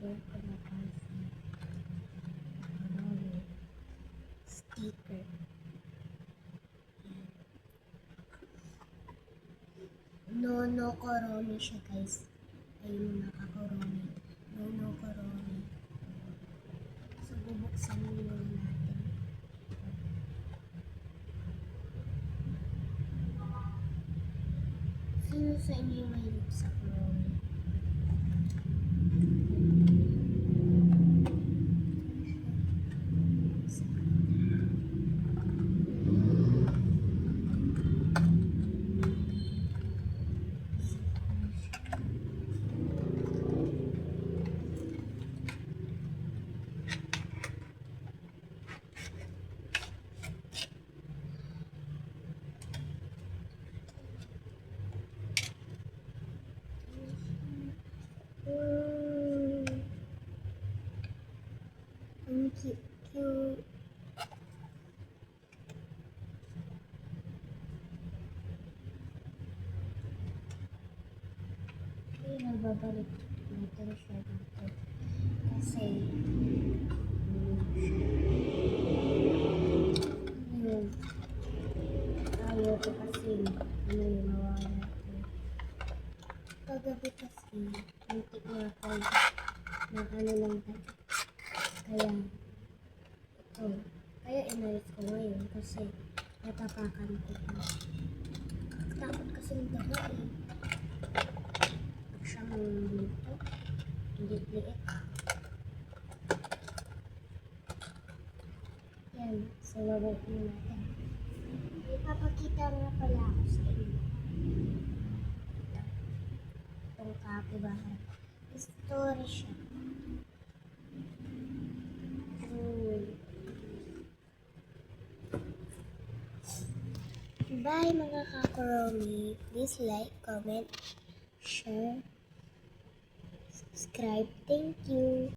Order ko na kasi sticker. Nono Koroni siya, guys. Ayun, nakakoroni. Nono Koroni. So, bubuksan muna natin. Sino sa inyo mahilig sa koroni? Ang cute. Okay, nagbabalik natin siya dito. Kasi, yun. Ayaw ko kasi, yung mawala ko. Kagabi kasi, muntik na ako ng lang tayo. Kaya, ito. Kaya inalis ko ngayon kasi natapakan ko pa. Takot kasi ng daga eh. Pag siyang dito, liit-liit. Yan, so babalik na natin. Ipapakita nga pala ako sa inyo. Itong kapibahan. Story siya. Bye mga kakoroni. Please like, comment, share, subscribe. Thank you.